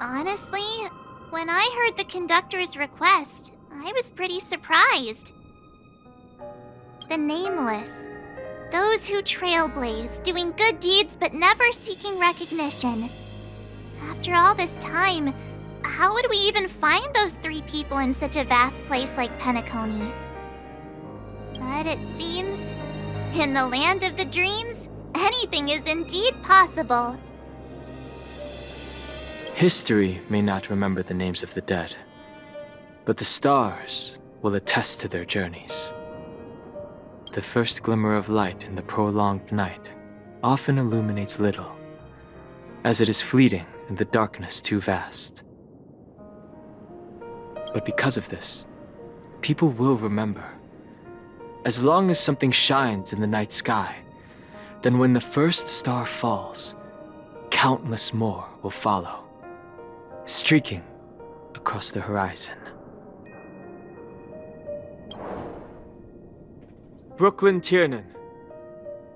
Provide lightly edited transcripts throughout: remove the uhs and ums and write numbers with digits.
Honestly, when I heard the conductor's request, I was pretty surprised. The nameless. Those who trailblaze, doing good deeds but never seeking recognition. After all this time, how would we even find those 3 people in such a vast place like Penacony? But it seems, in the land of the dreams, anything is indeed possible. History may not remember the names of the dead, but the stars will attest to their journeys. The first glimmer of light in the prolonged night often illuminates little, as it is fleeting in the darkness too vast. But because of this, people will remember. As long as something shines in the night sky, then when the first star falls, countless more will follow, streaking across the horizon. Brooklyn Tiernan,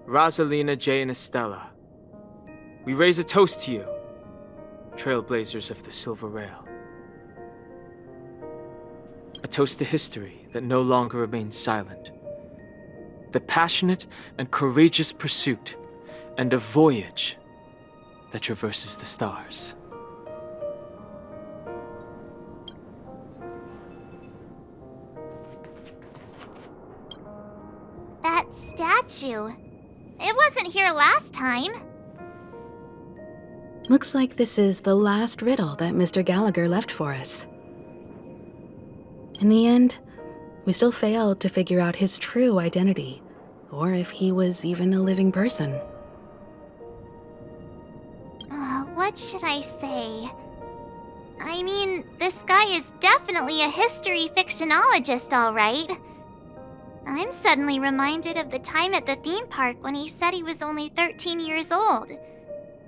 Rosalina J. and Estella, we raise a toast to you, trailblazers of the Silver Rail. A toast to history that no longer remains silent. The passionate and courageous pursuit, and a voyage that traverses the stars. That statue. It wasn't here last time. Looks like this is the last riddle that Mr. Gallagher left for us. In the end, we still failed to figure out his true identity, or if he was even a living person. What should I say? I mean, this guy is definitely a history fictionologist, all right. I'm suddenly reminded of the time at the theme park when he said he was only 13 years old.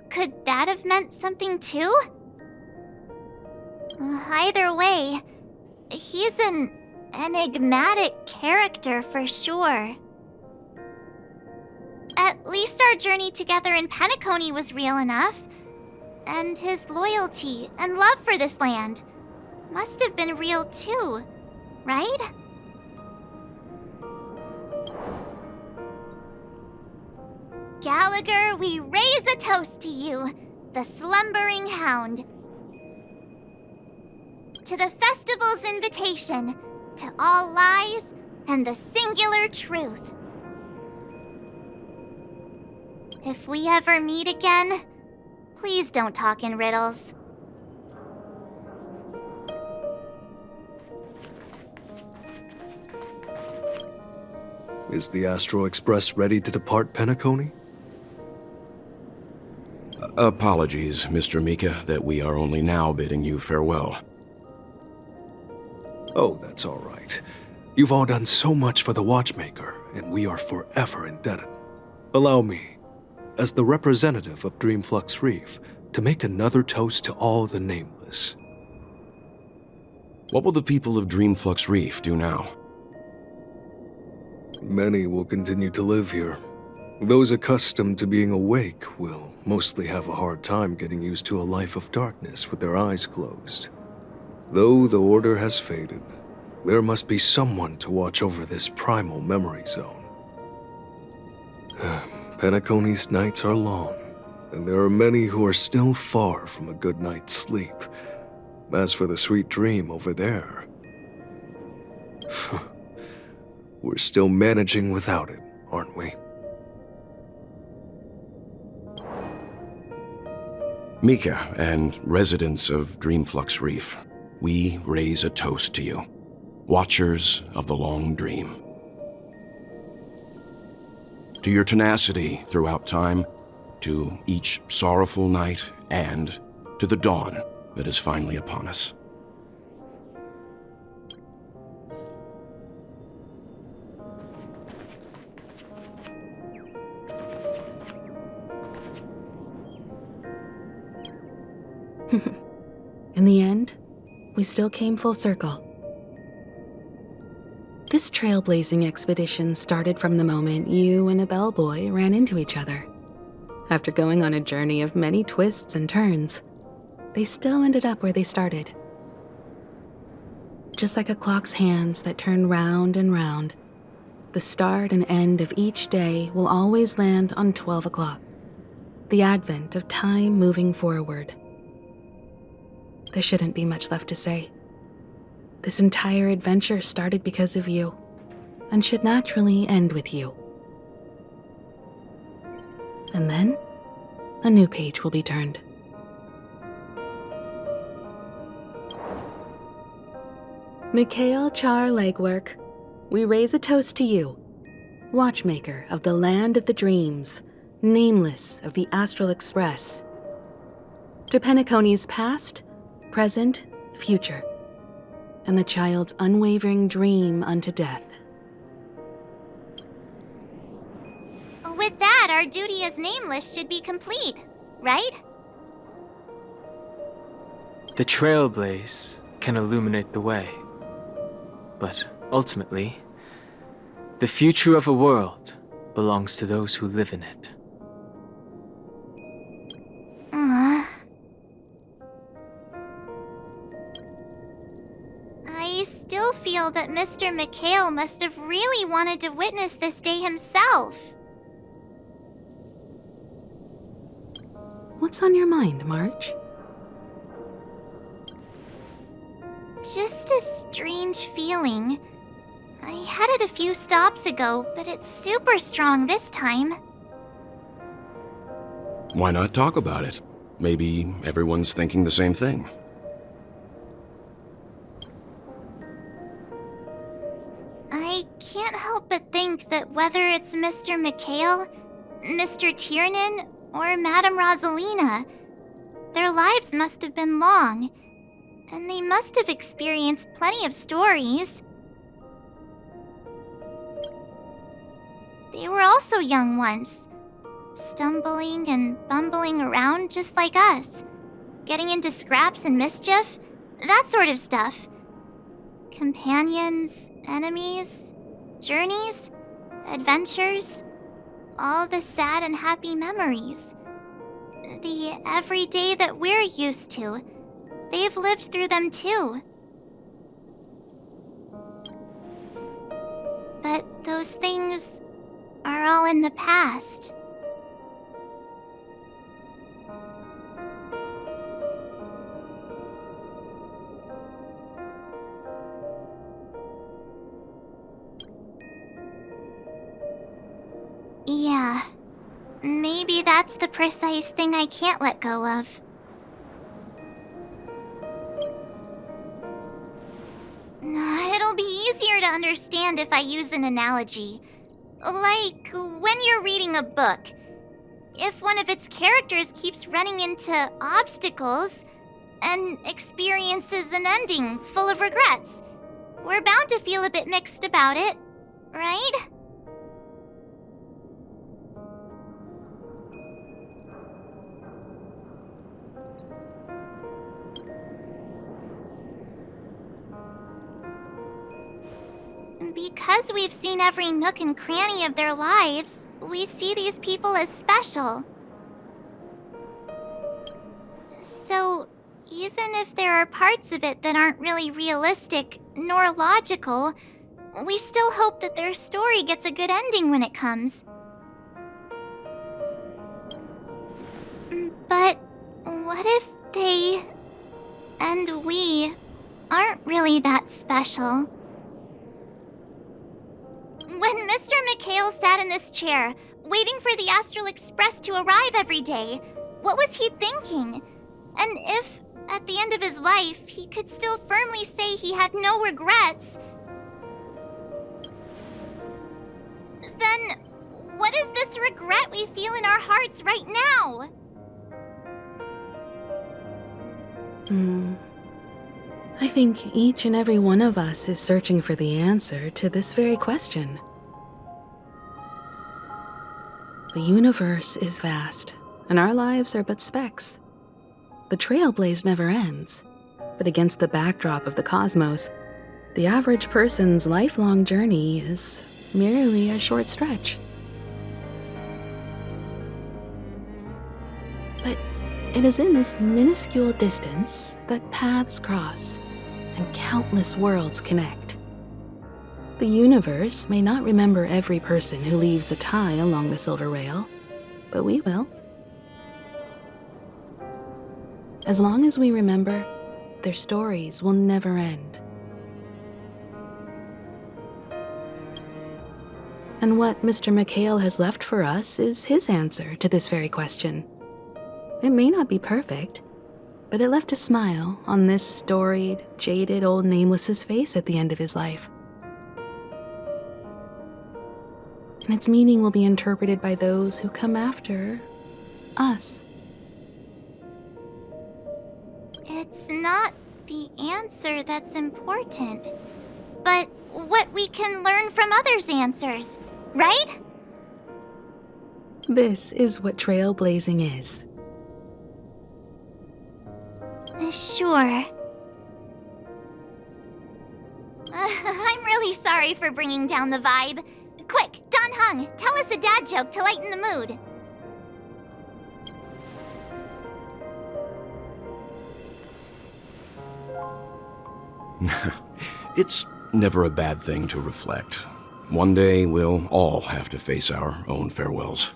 Could that have meant something too? Either way, he's an enigmatic character for sure. At least our journey together in Penacony was real enough. And his loyalty and love for this land must have been real too, right? Gallagher, we raise a toast to you, the slumbering hound. To the festival's invitation, to all lies and the singular truth. If we ever meet again, please don't talk in riddles. Is the Astro Express ready to depart Penacony? Apologies, Mr. Mika, that we are only now bidding you farewell. Oh, that's all right. You've all done so much for the Watchmaker, and we are forever indebted. Allow me, as the representative of Dreamflux Reef, to make another toast to all the nameless. What will the people of Dreamflux Reef do now? Many will continue to live here. Those accustomed to being awake will mostly have a hard time getting used to a life of darkness with their eyes closed. Though the order has faded, there must be someone to watch over this primal memory zone. Penacony's nights are long, and there are many who are still far from a good night's sleep. As for the sweet dream over there, we're still managing without it, aren't we? Mika and residents of Dreamflux Reef, we raise a toast to you, watchers of the long dream. To your tenacity throughout time, to each sorrowful night, and to the dawn that is finally upon us. In the end, we still came full circle. This trailblazing expedition started from the moment you and a bellboy ran into each other. After going on a journey of many twists and turns, they still ended up where they started. Just like a clock's hands that turn round and round, the start and end of each day will always land on 12 o'clock, the advent of time moving forward. There shouldn't be much left to say. This entire adventure started because of you, and should naturally end with you. And then, a new page will be turned. Mikhail Char Legwork, we raise a toast to you, watchmaker of the land of the dreams, nameless of the Astral Express. To Penacony's past, present, future, and the child's unwavering dream unto death. With that, our duty as Nameless should be complete, right? The trailblaze can illuminate the way. But ultimately, the future of a world belongs to those who live in it. I still feel that Mr. Mikhail must have really wanted to witness this day himself. What's on your mind, March? Just a strange feeling. I had it a few stops ago, but it's super strong this time. Why not talk about it? Maybe everyone's thinking the same thing. I can't help but think that whether it's Mr. Mikhail, Mr. Tiernan, or Madame Rosalina, their lives must have been long, and they must have experienced plenty of stories. They were also young once, stumbling and bumbling around just like us, getting into scraps and mischief, that sort of stuff. Companions, enemies, journeys, adventures, all the sad and happy memories. The everyday that we're used to, they've lived through them too. But those things are all in the past. Yeah, maybe that's the precise thing I can't let go of. It'll be easier to understand if I use an analogy. Like when you're reading a book. If one of its characters keeps running into obstacles and experiences an ending full of regrets, we're bound to feel a bit mixed about it, right? Because we've seen every nook and cranny of their lives, we see these people as special. So, even if there are parts of it that aren't really realistic nor logical, we still hope that their story gets a good ending when it comes. But what if they and we aren't really that special? When Mr. Mikhail sat in this chair, waiting for the Astral Express to arrive every day, what was he thinking? And if, at the end of his life, he could still firmly say he had no regrets, then what is this regret we feel in our hearts right now? I think each and every one of us is searching for the answer to this very question. The universe is vast, and our lives are but specks. The trailblaze never ends, but against the backdrop of the cosmos, the average person's lifelong journey is merely a short stretch. It is in this minuscule distance that paths cross and countless worlds connect. The universe may not remember every person who leaves a tie along the silver rail, but we will. As long as we remember, their stories will never end. And what Mr. McHale has left for us is his answer to this very question. It may not be perfect, but it left a smile on this storied, jaded old Nameless's face at the end of his life. And its meaning will be interpreted by those who come after us. It's not the answer that's important, but what we can learn from others' answers, right? This is what trailblazing is. Sure. I'm really sorry for bringing down the vibe. Quick, Don Hung, tell us a dad joke to lighten the mood. It's never a bad thing to reflect. One day we'll all have to face our own farewells.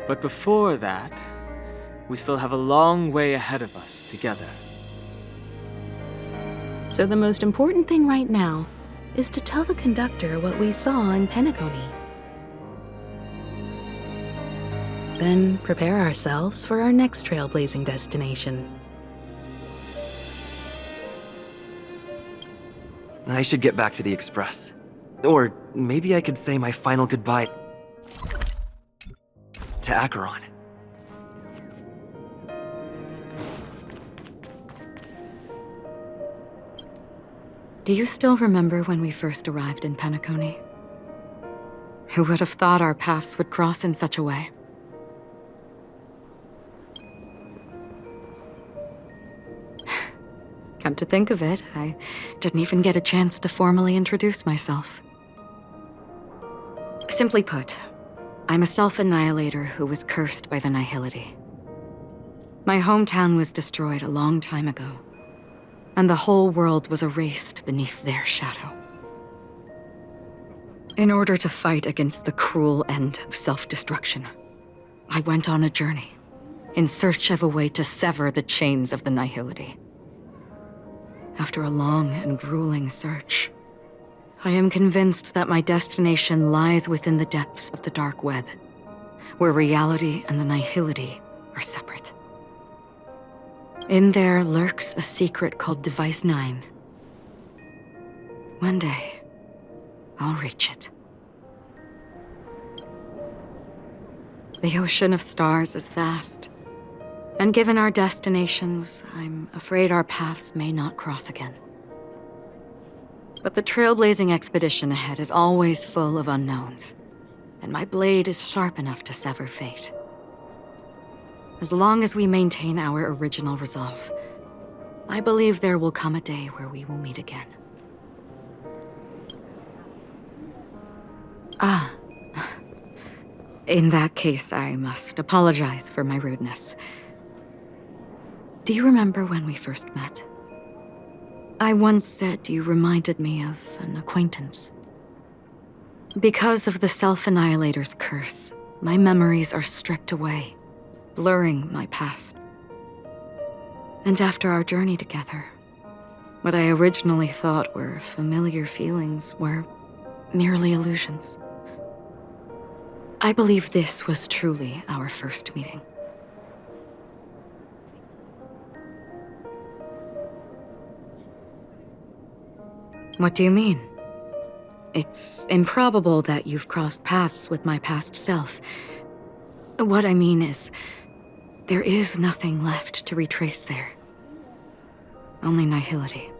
But before that, we still have a long way ahead of us together. So the most important thing right now is to tell the conductor what we saw in Penacony. Then prepare ourselves for our next trailblazing destination. I should get back to the Express. Or maybe I could say my final goodbye to Acheron. Do you still remember when we first arrived in Penacony? Who would have thought our paths would cross in such a way? Come to think of it, I didn't even get a chance to formally introduce myself. Simply put, I'm a self-annihilator who was cursed by the Nihility. My hometown was destroyed a long time ago, and the whole world was erased beneath their shadow. In order to fight against the cruel end of self-destruction, I went on a journey in search of a way to sever the chains of the Nihility. After a long and grueling search, I am convinced that my destination lies within the depths of the dark web, where reality and the Nihility are separate. In there lurks a secret called Device 9. One day, I'll reach it. The ocean of stars is vast, and given our destinations, I'm afraid our paths may not cross again. But the trailblazing expedition ahead is always full of unknowns, and my blade is sharp enough to sever fate. As long as we maintain our original resolve, I believe there will come a day where we will meet again. Ah. In that case, I must apologize for my rudeness. Do you remember when we first met? I once said you reminded me of an acquaintance. Because of the Self-Annihilator's curse, my memories are stripped away, blurring my past. And after our journey together, what I originally thought were familiar feelings were merely illusions. I believe this was truly our first meeting. What do you mean? It's improbable that you've crossed paths with my past self. What I mean is, there is nothing left to retrace there. Only nihility.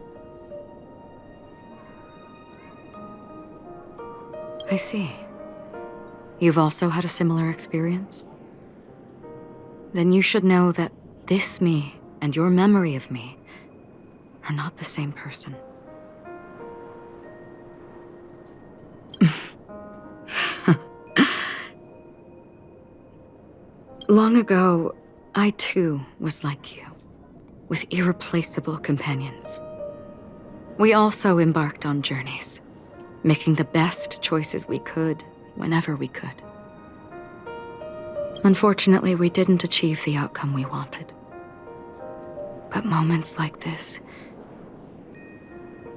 I see. You've also had a similar experience? Then you should know that this me and your memory of me are not the same person. Long ago, I too was like you, with irreplaceable companions. We also embarked on journeys, making the best choices we could, whenever we could. Unfortunately, we didn't achieve the outcome we wanted. But moments like this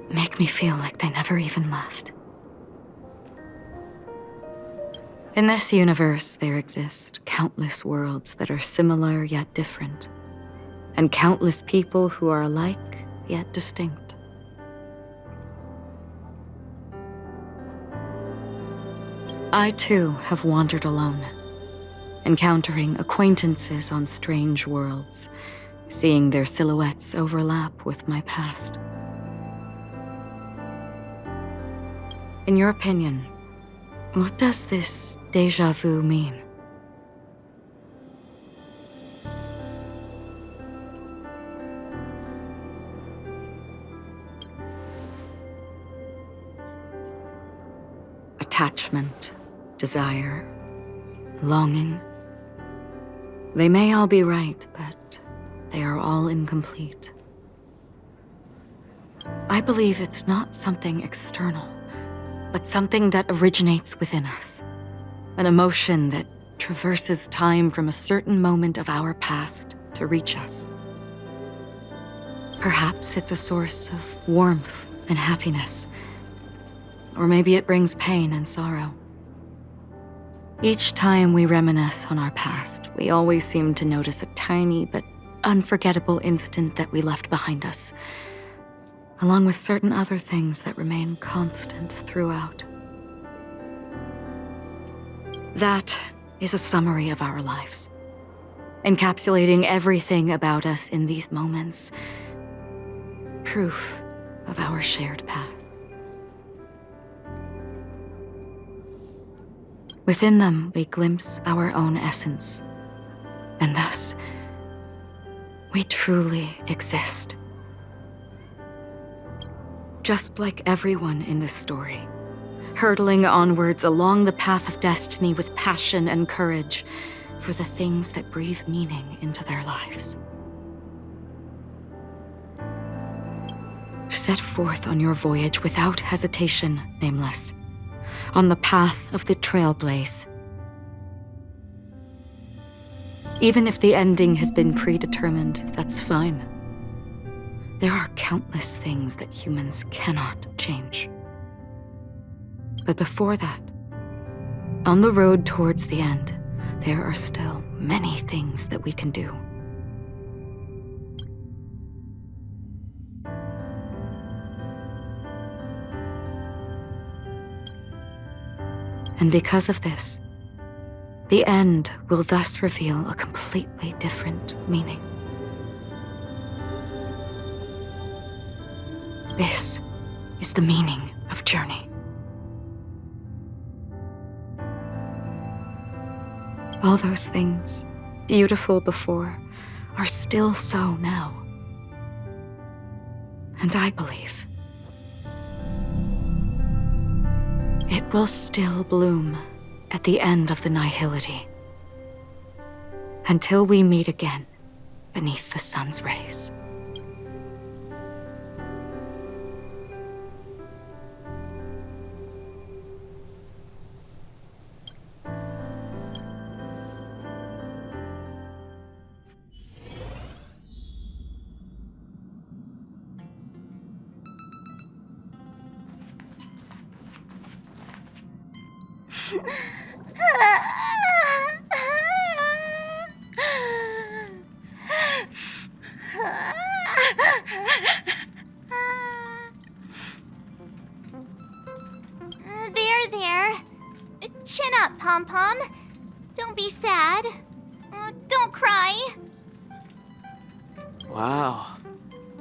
make me feel like they never even left. In this universe, there exist countless worlds that are similar yet different, and countless people who are alike yet distinct. I too have wandered alone, encountering acquaintances on strange worlds, seeing their silhouettes overlap with my past. In your opinion, what does this déjà vu mean? Attachment, desire, longing. They may all be right, but they are all incomplete. I believe it's not something external, but something that originates within us. An emotion that traverses time from a certain moment of our past to reach us. Perhaps it's a source of warmth and happiness, or maybe it brings pain and sorrow. Each time we reminisce on our past, we always seem to notice a tiny but unforgettable instant that we left behind us, along with certain other things that remain constant throughout. That is a summary of our lives, encapsulating everything about us in these moments, proof of our shared path. Within them, we glimpse our own essence, and thus, we truly exist. Just like everyone in this story, hurtling onwards along the path of destiny with passion and courage for the things that breathe meaning into their lives. Set forth on your voyage without hesitation, Nameless, on the path of the Trailblaze. Even if the ending has been predetermined, that's fine. There are countless things that humans cannot change. But before that, on the road towards the end, there are still many things that we can do. And because of this, the end will thus reveal a completely different meaning. This is the meaning of journey. All those things, beautiful before, are still so now. And I believe it will still bloom at the end of the nihility, until we meet again beneath the sun's rays. There. Chin up, Pom-Pom. Don't be sad. Don't cry. Wow.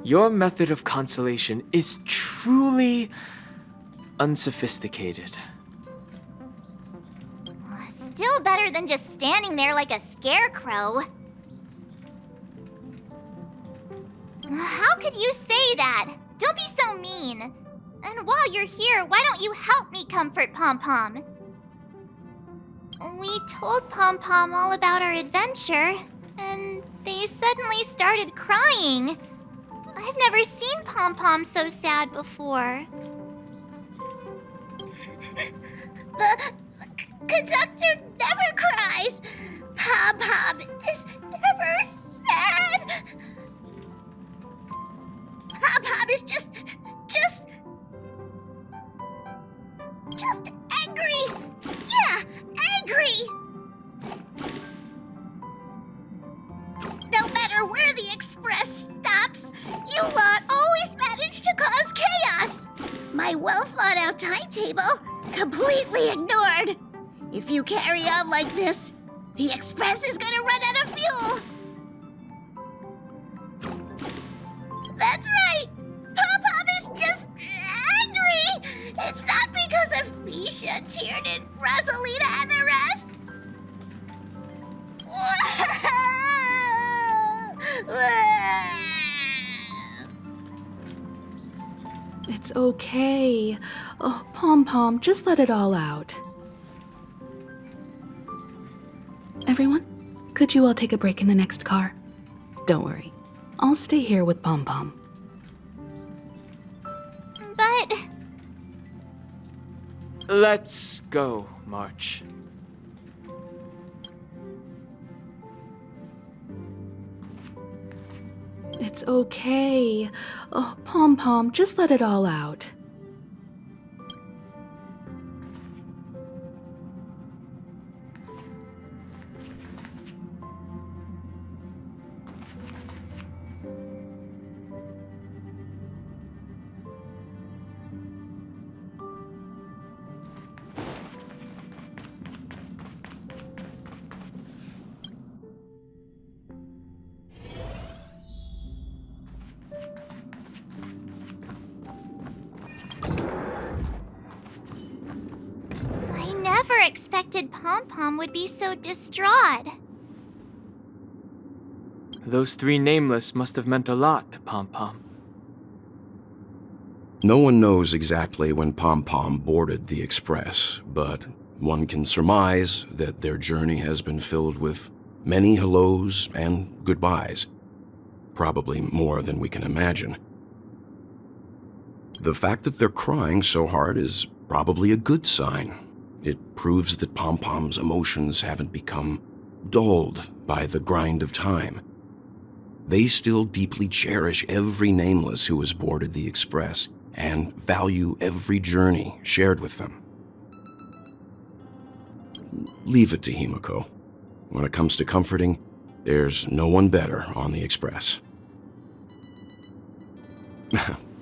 Your method of consolation is truly unsophisticated. Still better than just standing there like a scarecrow. How could you say that? Don't be so mean. And while you're here, why don't you help me comfort Pom-Pom? We told Pom Pom all about our adventure, and they suddenly started crying. I've never seen Pom Pom so sad before. The conductor never cries. Pom Pom is never sad. Pom Pom is just angry. Yeah, angry. No matter where the express stops, you lot always manage to cause chaos. My well-thought-out timetable completely ignored. If you carry on like this, the express is gonna run out of fuel. That's right. Pom-Pom is just angry. It's not because of Misha, Tiernan, Rosalina, and the rest. It's okay. Oh, Pom Pom, just let it all out. Everyone, could you all take a break in the next car? Don't worry. I'll stay here with Pom Pom. But Let's go, March. It's okay. Oh, Pom Pom, just let it all out. I never expected Pom Pom would be so distraught. Those three nameless must have meant a lot to Pom Pom. No one knows exactly when Pom Pom boarded the express, but one can surmise that their journey has been filled with many hellos and goodbyes, probably more than we can imagine. The fact that they're crying so hard is probably a good sign. It proves that Pom Pom's emotions haven't become dulled by the grind of time. They still deeply cherish every nameless who has boarded the express and value every journey shared with them. Leave it to Himiko. When it comes to comforting, there's no one better on the express.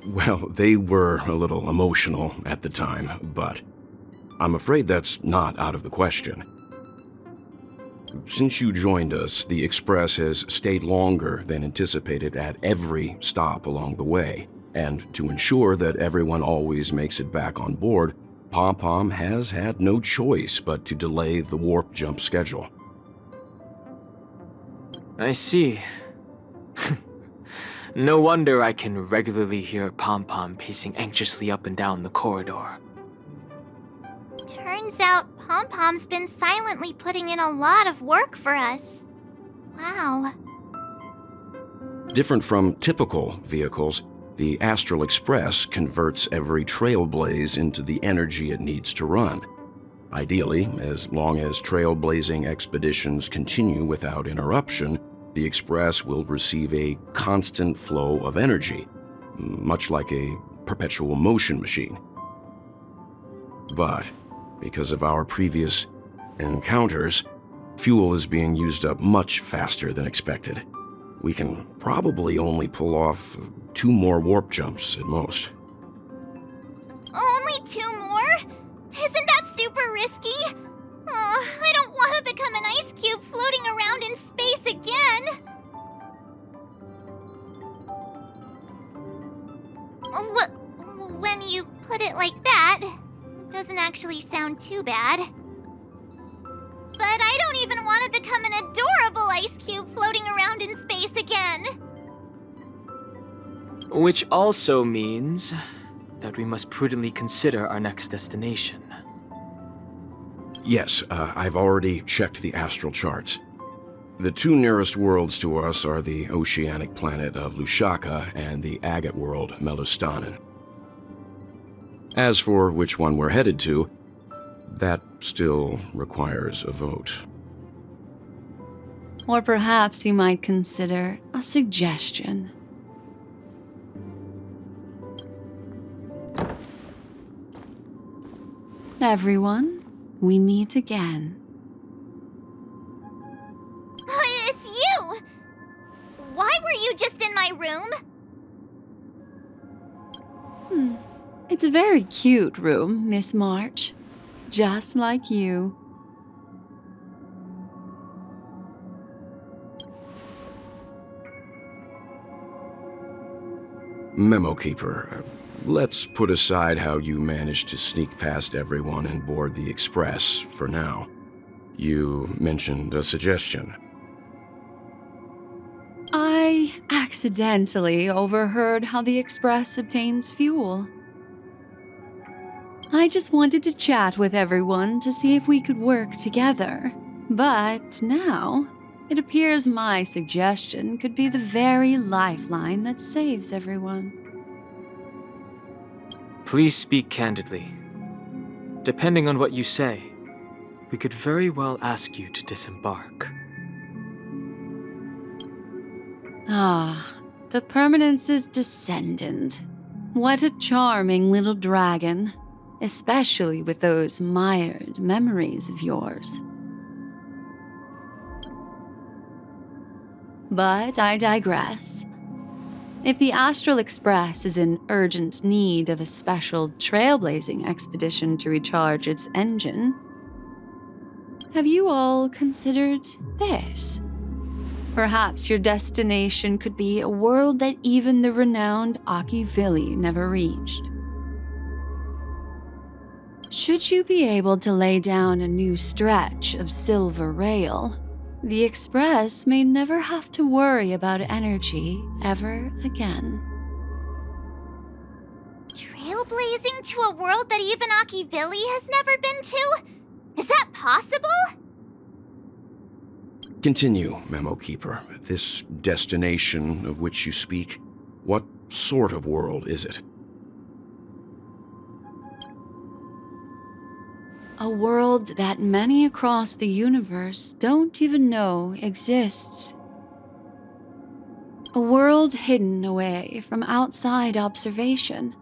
Well, they were a little emotional at the time, but I'm afraid that's not out of the question. Since you joined us, the express has stayed longer than anticipated at every stop along the way, and to ensure that everyone always makes it back on board, Pom Pom has had no choice but to delay the warp jump schedule. I see. No wonder I can regularly hear Pom Pom pacing anxiously up and down the corridor. Turns out Pom Pom's been silently putting in a lot of work for us. Wow. Different from typical vehicles, the Astral Express converts every trailblaze into the energy it needs to run. Ideally, as long as trailblazing expeditions continue without interruption, the Express will receive a constant flow of energy, much like a perpetual motion machine. But because of our previous encounters, fuel is being used up much faster than expected. We can probably only pull off 2 more warp jumps at most. Only 2 more? Isn't that super risky? Oh, I don't want to become an ice cube floating around in space again. When you put it like that, it doesn't actually sound too bad. But I don't even want to become an adorable ice cube floating around in space again. Which also means that we must prudently consider our next destination. Yes, I've already checked the astral charts. The two nearest worlds to us are the oceanic planet of Lushaka and the agate world, Melustanen. As for which one we're headed to, that still requires a vote. Or perhaps you might consider a suggestion. Everyone, we meet again. It's you! Why were you just in my room? It's a very cute room, Miss March. Just like you. Memo Keeper, let's put aside how you managed to sneak past everyone and board the Express for now. You mentioned a suggestion. I accidentally overheard how the Express obtains fuel. I just wanted to chat with everyone to see if we could work together. But now, it appears my suggestion could be the very lifeline that saves everyone. Please speak candidly. Depending on what you say, we could very well ask you to disembark. The Permanence's descendant. What a charming little dragon, especially with those mired memories of yours. But I digress. If the Astral Express is in urgent need of a special trailblazing expedition to recharge its engine, have you all considered this? Perhaps your destination could be a world that even the renowned Akivili never reached. Should you be able to lay down a new stretch of silver rail, the Express may never have to worry about energy ever again. Trailblazing to a world that even Akivili has never been to? Is that possible? Continue, Memo Keeper. This destination of which you speak, what sort of world is it? A world that many across the universe don't even know exists. A world hidden away from outside observation,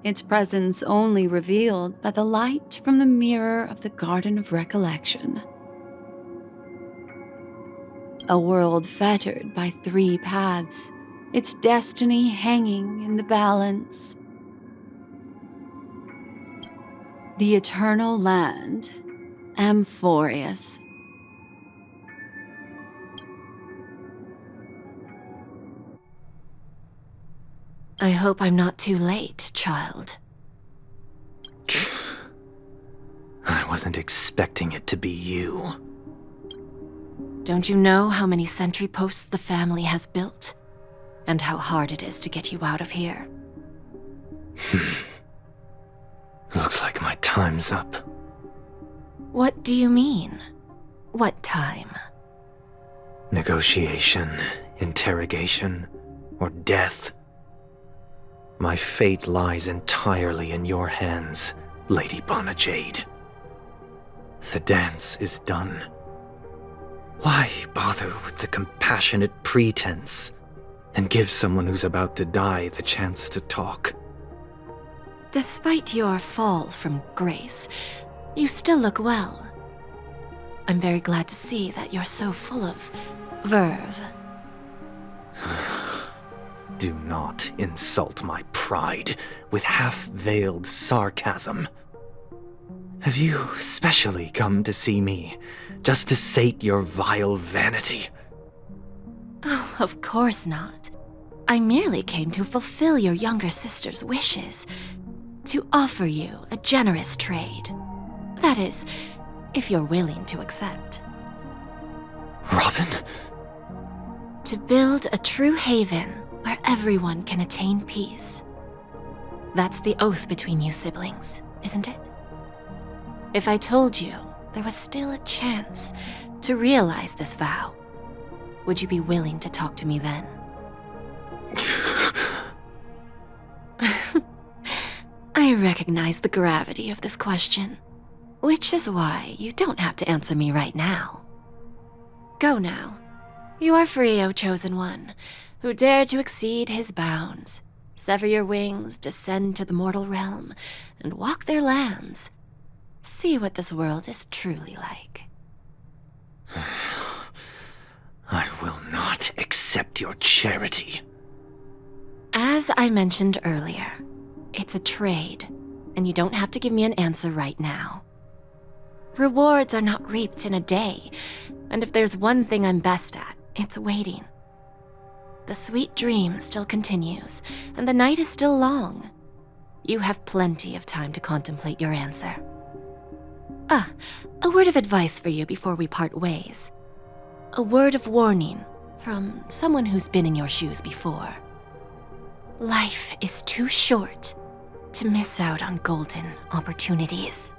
its presence only revealed by the light from the mirror of the Garden of Recollection. A world fettered by 3 paths, its destiny hanging in the balance. The Eternal Land, Amphorius. I hope I'm not too late, child. I wasn't expecting it to be you. Don't you know how many sentry posts the family has built? And how hard it is to get you out of here? Looks like my time's up. What do you mean? What time? Negotiation, interrogation, or death. My fate lies entirely in your hands, Lady Bonajade. The dance is done. Why bother with the compassionate pretense and give someone who's about to die the chance to talk? Despite your fall from grace, you still look well. I'm very glad to see that you're so full of verve. Do not insult my pride with half-veiled sarcasm. Have you specially come to see me just to sate your vile vanity? Oh, of course not. I merely came to fulfill your younger sister's wishes. To offer you a generous trade. That is, if you're willing to accept. Robin? To build a true haven where everyone can attain peace. That's the oath between you siblings, isn't it? If I told you there was still a chance to realize this vow, would you be willing to talk to me then? I recognize the gravity of this question, which is why you don't have to answer me right now. Go now. You are free, O Chosen One, who dare to exceed his bounds. Sever your wings, descend to the mortal realm, and walk their lands. See what this world is truly like. I will not accept your charity. As I mentioned earlier, it's a trade, and you don't have to give me an answer right now. Rewards are not reaped in a day, and if there's one thing I'm best at, it's waiting. The sweet dream still continues, and the night is still long. You have plenty of time to contemplate your answer. A word of advice for you before we part ways. A word of warning from someone who's been in your shoes before. Life is too short to miss out on golden opportunities.